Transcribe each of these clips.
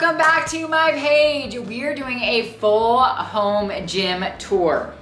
welcome back to my page. We are doing a full home gym tour.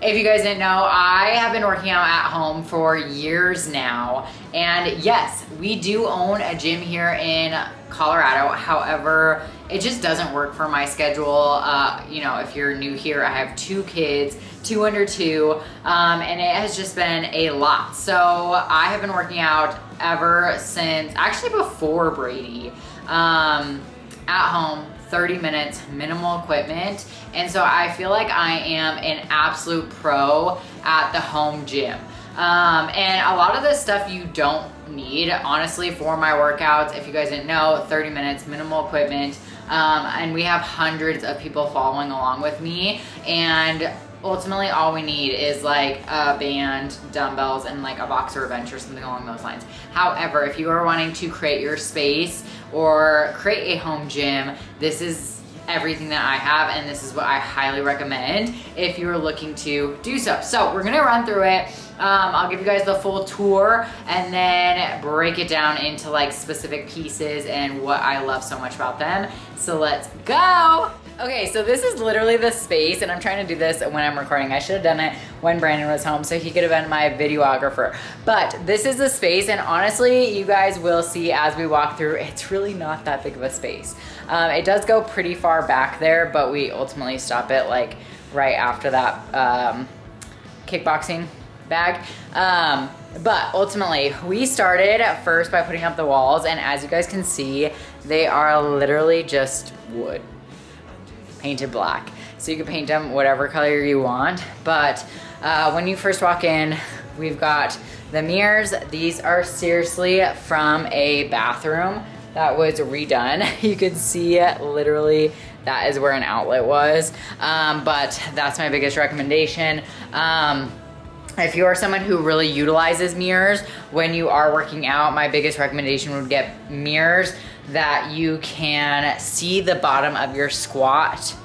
If you guys didn't know, I have been working out at home for years now. And yes, we do own a gym here in Colorado. However, it just doesn't work for my schedule. You know, if you're new here, I have 2 kids, 2 under 2, and it has just been a lot. So I have been working out ever since, actually before Brady, at home, 30 minutes, minimal equipment. And so I feel like I am an absolute pro at the home gym. And a lot of this stuff you don't need, honestly, for my workouts. If you guys didn't know, 30 minutes, minimal equipment. And we have hundreds of people following along with me. And ultimately all we need is like a band, dumbbells, and like a box or a bench or something along those lines. However, if you are wanting to create your space or create a home gym, this is everything that I have, and this is what I highly recommend if you're looking to do so. So we're gonna run through it. I'll give you guys the full tour and then break it down into like specific pieces and what I love so much about them. So let's go. Okay, so this is literally the space, and I'm trying to do this when I'm recording. I should have done it when Brandon was home so he could have been my videographer. But this is the space, and honestly, you guys will see as we walk through, it's really not that big of a space. It does go pretty far back there, but we ultimately stop it like right after that kickboxing bag. But ultimately, we started at first by putting up the walls, and as you guys can see, they are literally just wood. Painted black. So you can paint them whatever color you want. But when you first walk in, we've got the mirrors. These are seriously from a bathroom that was redone. You could see it literally, that is where an outlet was. But that's my biggest recommendation. If you are someone who really utilizes mirrors when you are working out, my biggest recommendation would get mirrors that you can see the bottom of your squat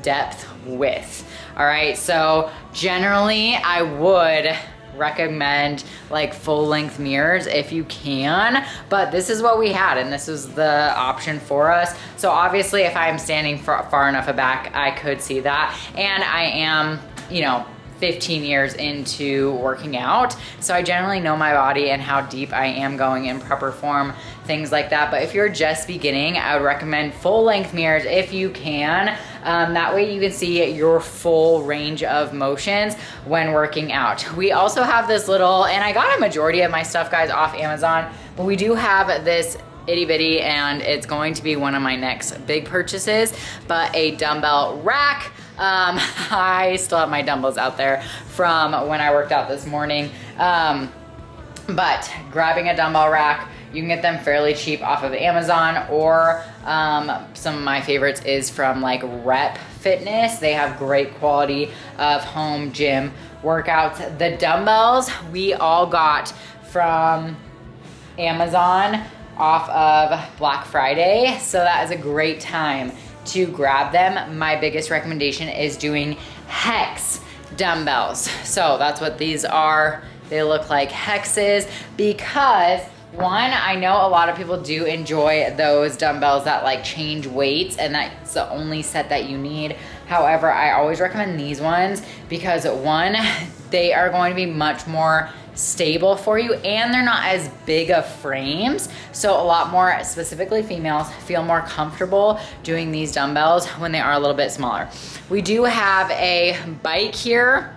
depth with. All right, so generally I would recommend like full length mirrors if you can, but this is what we had and this was the option for us. So obviously if I'm standing far enough back, I could see that. And I am, you know, 15 years into working out, so I generally know my body and how deep I am going in proper form, things like that. But if you're just beginning, I would recommend full length mirrors if you can. That way you can see your full range of motions when working out. We also have this little, and I got a majority of my stuff, guys, off Amazon, but we do have this itty bitty, and it's going to be one of my next big purchases, but a dumbbell rack. I still have my dumbbells out there from when I worked out this morning. But grabbing a dumbbell rack, you can get them fairly cheap off of Amazon, or some of my favorites is from like Rep Fitness. They have great quality of home gym workouts. The dumbbells we all got from Amazon off of Black Friday, so that is a great time to grab them. My biggest recommendation is doing hex dumbbells. So that's what these are. They look like hexes because one, I know a lot of people do enjoy those dumbbells that like change weights, and that's the only set that you need. However, I always recommend these ones because one, they are going to be much more stable for you, and they're not as big of frames, so a lot more, specifically females, feel more comfortable doing these dumbbells when they are a little bit smaller. We do have a bike here,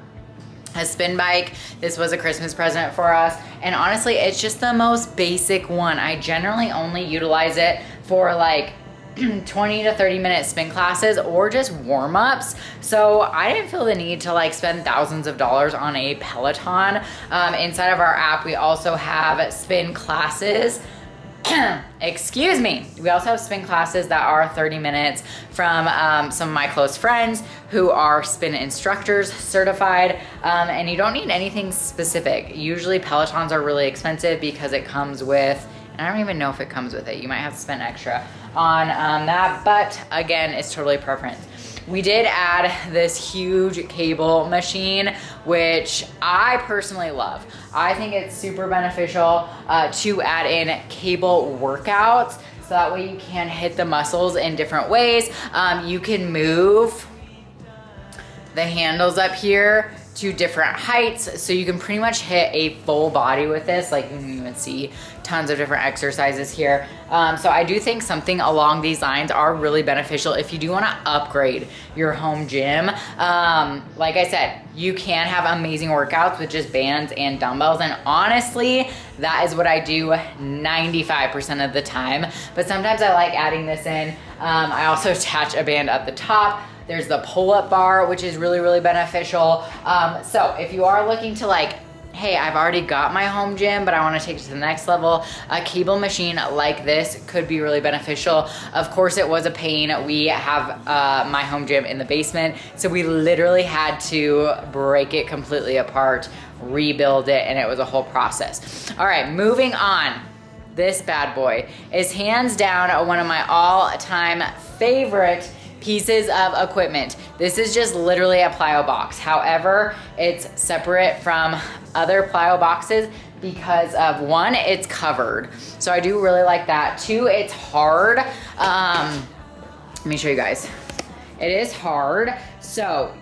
a spin bike. This was a Christmas present for us, and honestly it's just the most basic one. I generally only utilize it for like 20 to 30 minute spin classes or just warm-ups. So I didn't feel the need to like spend thousands of dollars on a Peloton. Inside of our app, we also have spin classes. Excuse me. We also have spin classes that are 30 minutes from some of my close friends who are spin instructors certified. And you don't need anything specific. Usually Pelotons are really expensive because it comes with, and I don't even know if it comes with it. You might have to spend extra on that, but again, it's totally preference. We did add this huge cable machine, which I personally love. I think it's super beneficial to add in cable workouts. So that way you can hit the muscles in different ways. You can move the handles up here to different heights, so you can pretty much hit a full body with this. Like you can even see tons of different exercises here. So I do think something along these lines are really beneficial if you do want to upgrade your home gym. Like I said, you can have amazing workouts with just bands and dumbbells, and honestly, that is what I do 95% of the time. But sometimes I like adding this in. I also attach a band at the top. There's the pull-up bar, which is really, really beneficial. So if you are looking to like, hey, I've already got my home gym, but I wanna take it to the next level, a cable machine like this could be really beneficial. Of course, it was a pain. We have my home gym in the basement, so we literally had to break it completely apart, rebuild it, and it was a whole process. All right, moving on. This bad boy is hands down one of my all-time favorite pieces of equipment. This is just literally a Plyo box. However, it's separate from other Plyo boxes because of one, it's covered. So I do really like that. Two, it's hard. Let me show you guys. It is hard. So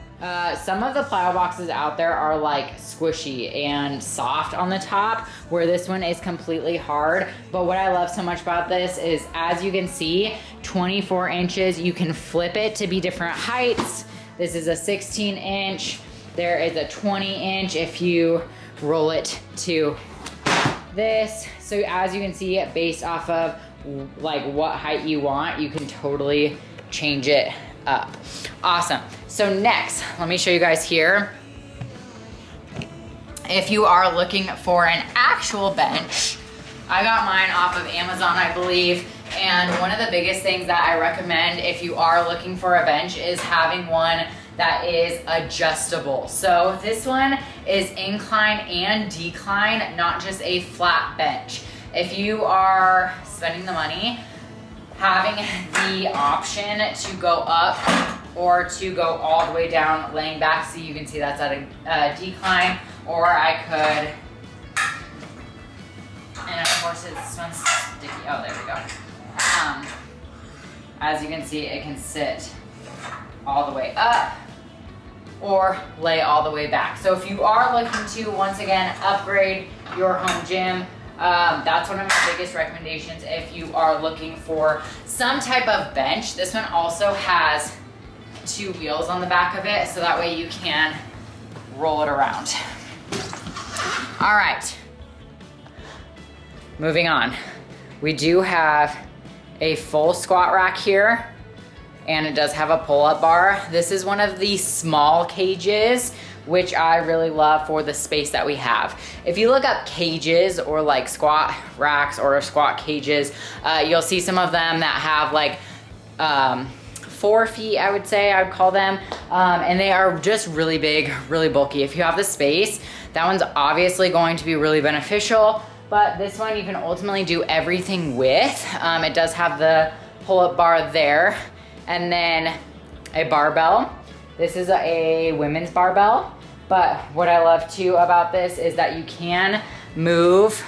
some of the Plyo boxes out there are like squishy and soft on the top, where this one is completely hard. But what I love so much about this is, as you can see, 24 inches, you can flip it to be different heights. This is a 16 inch. There is a 20 inch if you roll it to this. So as you can see, based off of like what height you want, you can totally change it up. Awesome. So next, let me show you guys here. If you are looking for an actual bench, I got mine off of Amazon, I believe. And one of the biggest things that I recommend if you are looking for a bench is having one that is adjustable. So this one is incline and decline, not just a flat bench. If you are spending the money, having the option to go up or to go all the way down, laying back, so you can see that's at a decline, or I could, and of course this one's sticky, oh there we go. As you can see, it can sit all the way up or lay all the way back. So if you are looking to, once again, upgrade your home gym, that's one of my biggest recommendations if you are looking for some type of bench. This one also has 2 wheels on the back of it, so that way you can roll it around. All right, moving on. We do have a full squat rack here, and it does have a pull-up bar. This is one of the small cages, which I really love for the space that we have. If you look up cages or like squat racks or squat cages, you'll see some of them that have like 4 feet, I would say, I would call them. And they are just really big, really bulky. If you have the space, that one's obviously going to be really beneficial, but this one you can ultimately do everything with. It does have the pull-up bar there, and then a barbell. This is a women's barbell, but what I love too about this is that you can move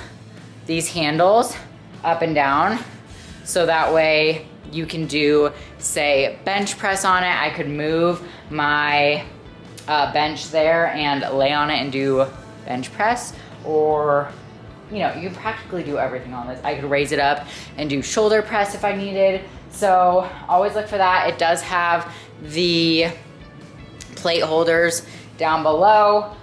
these handles up and down, so that way you can do, say, bench press on it. I could move my bench there and lay on it and do bench press, or you know, you can practically do everything on this. I could raise it up and do shoulder press if I needed. So always look for that. It does have the plate holders down below,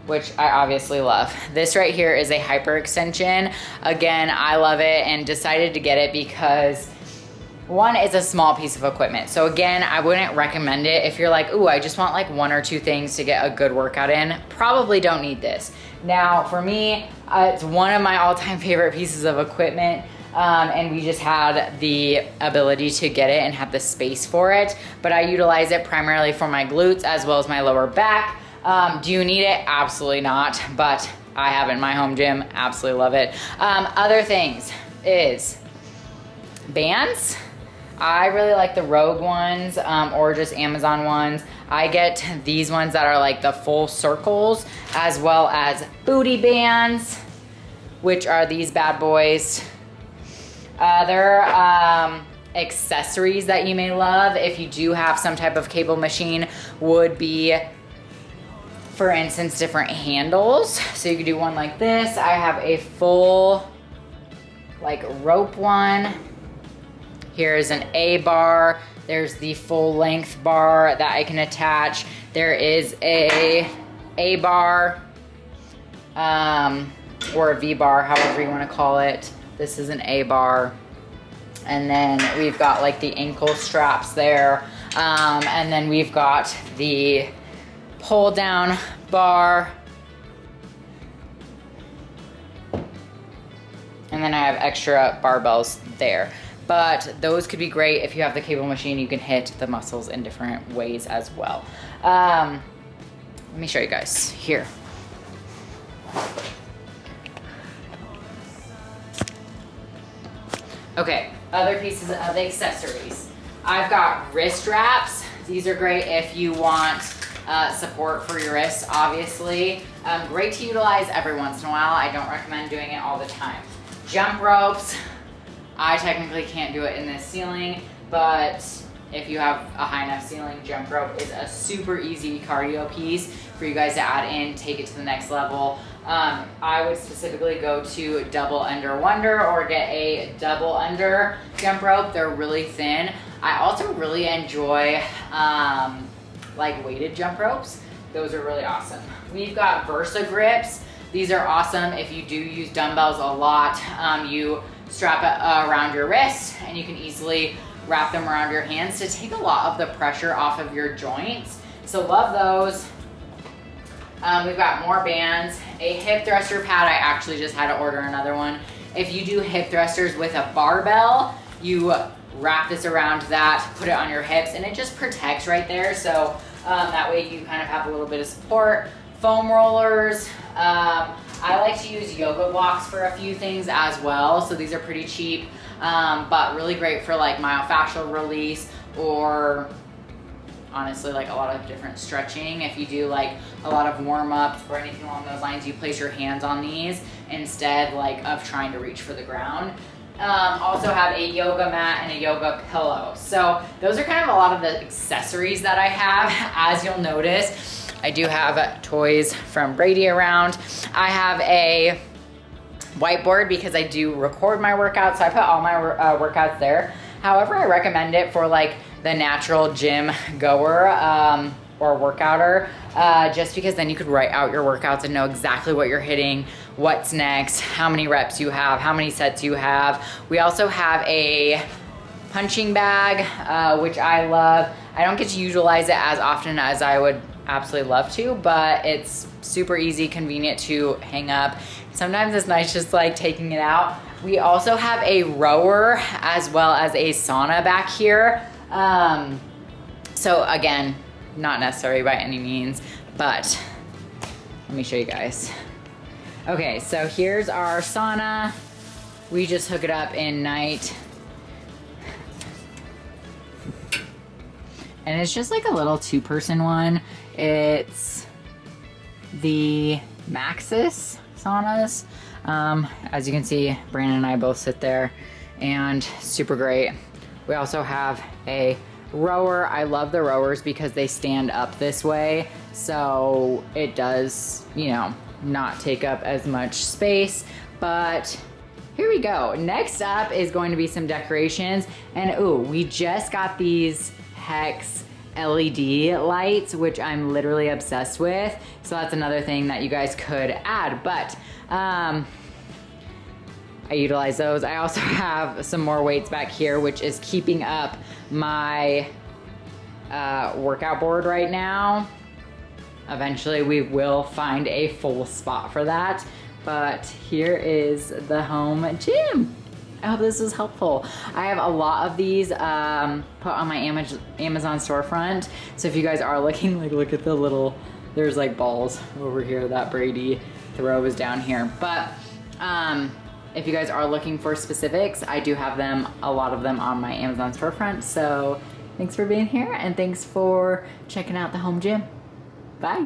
which I obviously love. This right here is a hyper extension. Again, I love it and decided to get it because one, it's a small piece of equipment. So again, I wouldn't recommend it if you're like, ooh, I just want like 1 or 2 things to get a good workout in. Probably don't need this. Now for me, it's one of my all-time favorite pieces of equipment. And we just had the ability to get it and have the space for it. But I utilize it primarily for my glutes as well as my lower back. Do you need it? Absolutely not. But I have it in my home gym. Absolutely love it. Other things is bands. I really like the Rogue ones, or just Amazon ones. I get these ones that are like the full circles, as well as booty bands, which are these bad boys. Other accessories that you may love if you do have some type of cable machine would be, for instance, different handles. So you could do one like this. I have a full like rope one. Here's an A bar. There's the full length bar that I can attach. There is a bar or a V bar, however you want to call it. This is an A bar. And then we've got like the ankle straps there. And then we've got the pull down bar. And then I have extra barbells there. But those could be great if you have the cable machine. You can hit the muscles in different ways as well. Let me show you guys here. Okay, other pieces of accessories. I've got wrist wraps. These are great if you want support for your wrists, obviously. Great to utilize every once in a while. I don't recommend doing it all the time. Jump ropes. I technically can't do it in this ceiling, but if you have a high enough ceiling, jump rope is a super easy cardio piece for you guys to add in, take it to the next level. I would specifically go to double under wonder or get a double under jump rope. They're really thin. I also really enjoy like weighted jump ropes. Those are really awesome. We've got Versa grips. These are awesome if you do use dumbbells a lot. You strap it around your wrist and you can easily wrap them around your hands to take a lot of the pressure off of your joints. So love those. We've got more bands. A hip thruster pad, I actually just had to order another one. If you do hip thrusters with a barbell, you wrap this around that, put it on your hips, and it just protects right there. So that way you kind of have a little bit of support. Foam rollers. I like to use yoga blocks for a few things as well. So these are pretty cheap, but really great for like myofascial release or honestly like a lot of different stretching. If you do like a lot of warm-ups or anything along those lines, you place your hands on these instead like of trying to reach for the ground. Also have a yoga mat and a yoga pillow. So those are kind of a lot of the accessories that I have. As you'll notice, I do have toys from Brady around. I have a whiteboard because I do record my workouts, so I put all my workouts there. However, I recommend it for like the natural gym goer or workouter, just because then you could write out your workouts and know exactly what you're hitting, what's next, how many reps you have, how many sets you have. We also have a punching bag, which I love. I don't get to utilize it as often as I would absolutely love to, but it's super easy, convenient to hang up. Sometimes it's nice just like taking it out. We also have a rower as well as a sauna back here. So again, not necessary by any means, but let me show you guys. Okay, so here's our sauna. We just hook it up in night. And it's just like a little 2-person one. It's the Maxis saunas. As you can see, Brandon and I both sit there and super great. We also have a rower. I love the rowers because they stand up this way. So it does, you know, not take up as much space, but here we go. Next up is going to be some decorations. And ooh, we just got these Hex LED lights, which I'm literally obsessed with. So that's another thing that you guys could add, but I utilize those. I also have some more weights back here, which is keeping up my workout board right now. Eventually we will find a full spot for that, but here is the home gym. I hope this was helpful. I have a lot of these put on my Amazon storefront. So if you guys are looking, like look at the little, there's like balls over here that Brady throws down here. But if you guys are looking for specifics, I do have them, a lot of them on my Amazon storefront. So thanks for being here and thanks for checking out the home gym. Bye.